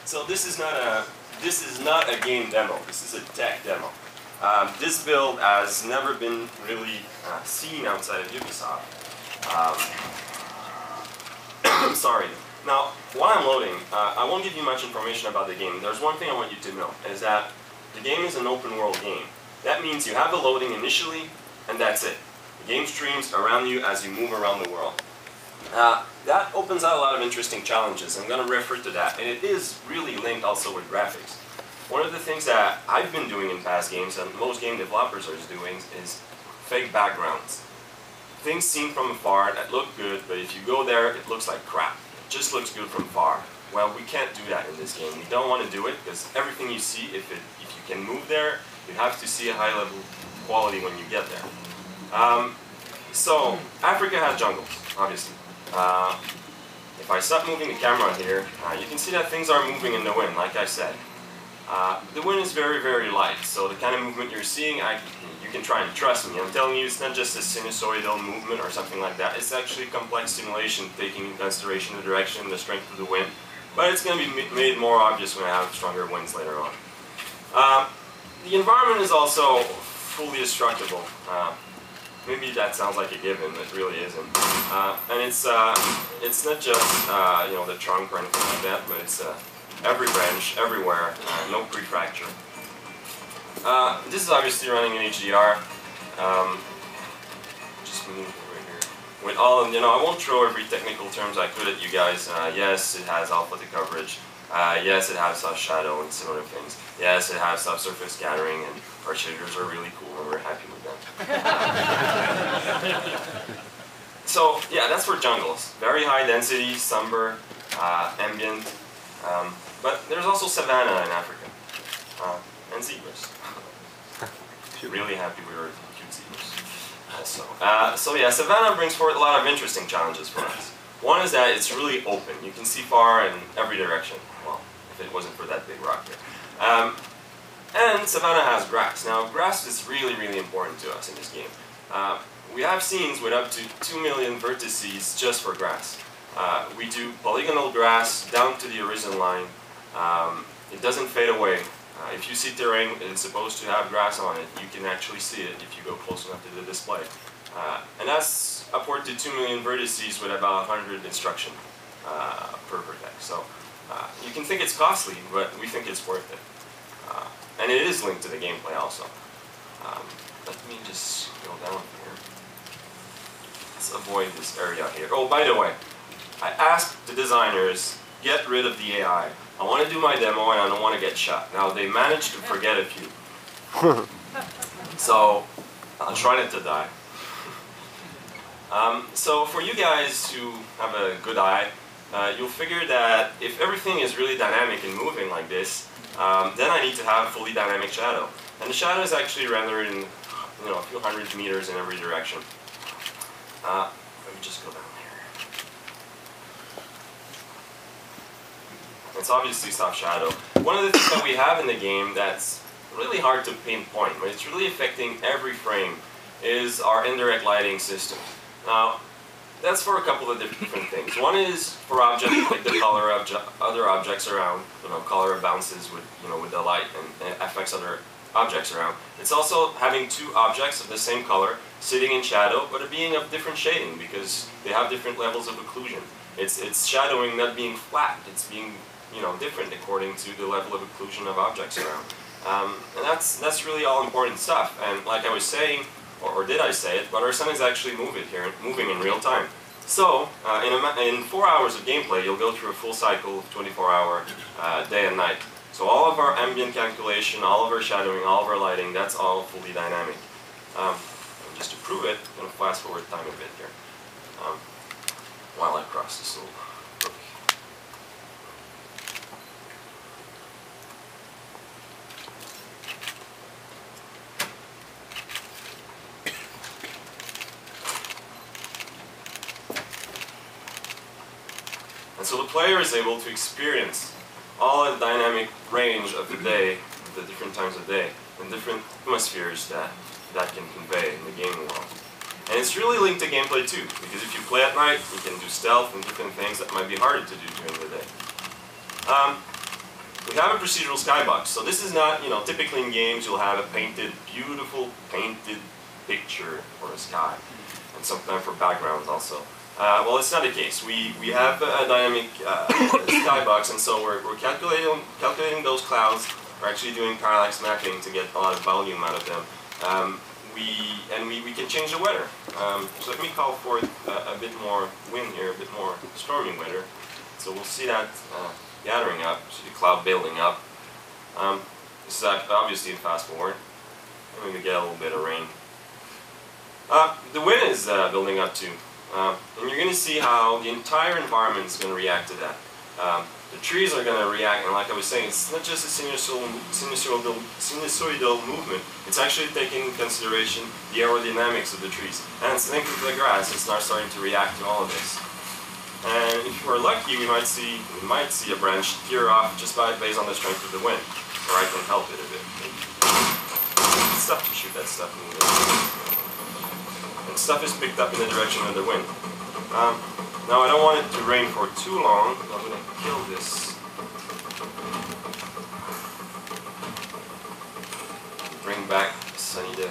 So this is not a game demo. This is a tech demo. This build has never been really seen outside of Ubisoft. Sorry. Now, while I'm loading, I won't give you much information about the game. There's one thing I want you to know, is that the game is an open world game. That means you have the loading initially, and that's it. The game streams around you as you move around the world. That opens out a lot of interesting challenges. I'm going to refer to that, and it is really linked also with graphics. One of the things that I've been doing in past games, and most game developers are doing, is fake backgrounds. Things seen from afar that look good, but if you go there, it looks like crap. It just looks good from far. Well, we can't do that in this game. We don't want to do it, because everything you see, if you can move there, you have to see a high level quality when you get there. So, Africa has jungles, obviously. If I stop moving the camera here, you can see that things are moving in the wind, like I said. The wind is very, very light, so the kind of movement you're seeing, you can try and trust me. I'm telling you, it's not just a sinusoidal movement or something like that. It's actually a complex simulation taking into consideration the direction, the strength of the wind. But it's going to be made more obvious when I have stronger winds later on. The environment is also fully destructible. Maybe that sounds like a given, but it really isn't. And it's not just the trunk or anything like that, but it's every branch, everywhere, no pre-fracture. This is obviously running in HDR. Just move over here. With all of, I won't throw every technical terms I could at you guys. Yes, it has alpha to coverage. Yes, it has soft shadow and similar things. Yes, it has subsurface scattering, and our shaders are really cool, and we're happy with them. So, yeah, that's for jungles. Very high density, somber, ambient. But there's also savanna in Africa, and zebras. Really happy we were cute zebras. So yeah, savanna brings forth a lot of interesting challenges for us. One is that it's really open. You can see far in every direction. Well, if it wasn't for that big rock here. And savanna has grass. Now, grass is really, really important to us in this game. We have scenes with up to 2 million vertices just for grass. We do polygonal grass down to the horizon line. It doesn't fade away. If you see terrain it's supposed to have grass on it, you can actually see it if you go close enough to the display. And that's upward to 2 million vertices with about 100 instruction per vertex. So you can think it's costly, but we think it's worth it. And it is linked to the gameplay also. Let me just go down here. Let's avoid this area here. Oh, by the way, I asked the designers, get rid of the AI. I want to do my demo and I don't want to get shot. Now, they managed to forget a few. So, I'll try not to die. So, for you guys who have a good eye, you'll figure that if everything is really dynamic and moving like this, then I need to have fully dynamic shadow. And the shadow is actually rendered in a few hundred meters in every direction. Let me just go down here. It's obviously soft shadow. One of the things that we have in the game that's really hard to pinpoint, but it's really affecting every frame, is our indirect lighting system. Now, that's for a couple of different things. One is for objects, like the color of other objects around. Color bounces with the light and it affects other objects around. It's also having two objects of the same color sitting in shadow, but being of different shading because they have different levels of occlusion. It's shadowing, not being flat. It's being different according to the level of occlusion of objects around. And that's really all important stuff. And like I was saying, or did I say it, but our sun is actually moving in real time. So, in 4 hours of gameplay, you'll go through a full cycle, 24-hour day and night. So all of our ambient calculation, all of our shadowing, all of our lighting, that's all fully dynamic. And just to prove it, I'm going to fast forward time a bit here while I cross this little brook. And so the player is able to experience all the dynamic range of the day, the different times of day, and different atmospheres that can convey in the gaming world. And it's really linked to gameplay too, because if you play at night, you can do stealth and different things that might be harder to do during the day. we have a procedural skybox. So this is not, typically in games you'll have a beautiful painted picture for a sky, and sometimes for backgrounds also. Well, it's not the case. We have a dynamic skybox, and so we're calculating those clouds. We're actually doing parallax mapping to get a lot of volume out of them. We can change the weather. So let me call for a bit more wind here, a bit more stormy weather. So we'll see that gathering up, see the cloud building up. This is obviously in fast forward. And we get a little bit of rain. The wind is building up too. And you're going to see how the entire environment is going to react to that. The trees are going to react, and like I was saying, it's not just a sinusoidal movement, it's actually taking into consideration the aerodynamics of the trees. And it's linked to the grass, it's now starting to react to all of this. And if we're lucky, we might see a branch tear off just based on the strength of the wind, or I can help it a bit. It's tough to shoot that stuff in the wind. And stuff is picked up in the direction of the wind. Now I don't want it to rain for too long. I'm going to kill this. Bring back a sunny day.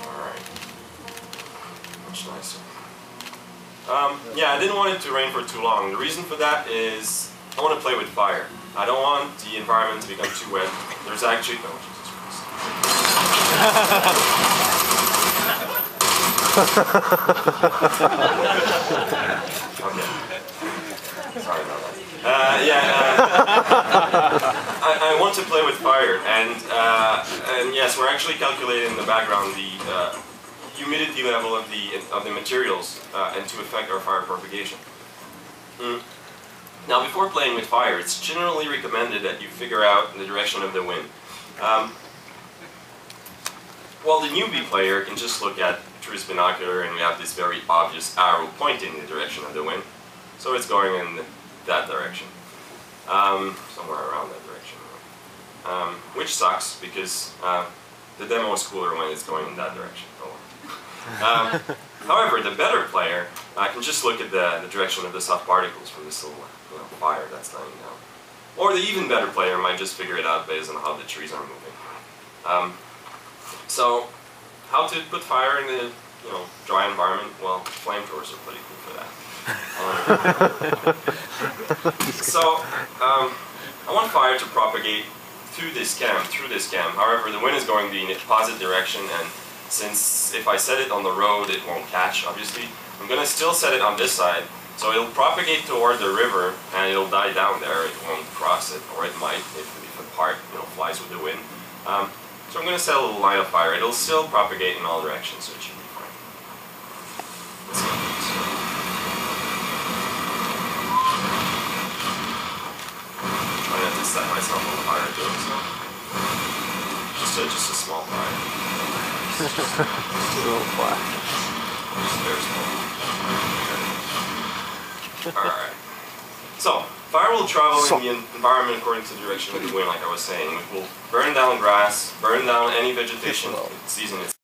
Alright. Much nicer. Yeah, I didn't want it to rain for too long. The reason for that is I want to play with fire. I don't want the environment to become too wet. There's actually... No, Jesus Christ. Okay. Sorry about that. I want to play with fire, and yes, we're actually calculating in the background the humidity level of the materials and to affect our fire propagation. Now, before playing with fire, it's generally recommended that you figure out the direction of the wind. Well, the newbie player can just look at through his binocular, and we have this very obvious arrow pointing in the direction of the wind. So it's going in that direction, somewhere around that direction, which sucks because the demo is cooler when it's going in that direction. However, the better player can just look at the direction of the soft particles from this little fire that's dying down. Or the even better player might just figure it out based on how the trees are moving. So, how to put fire in the dry environment? Well, flamethrowers are pretty cool for that. So, I want fire to propagate through this cam. However, the wind is going in the opposite direction, and since if I set it on the road, it won't catch, obviously, I'm going to still set it on this side. So it'll propagate toward the river, and it'll die down there. It won't cross it, or it might if a part flies with the wind. So I'm going to set a little line of fire. It'll still propagate in all directions, so it should be fine. Try not to set myself on fire doing so. Just a small fire. Just a little fire. Just very small. Alright. So, fire will travel in the environment according to the direction of the wind, like I was saying. It will burn down grass, burn down any vegetation it sees in its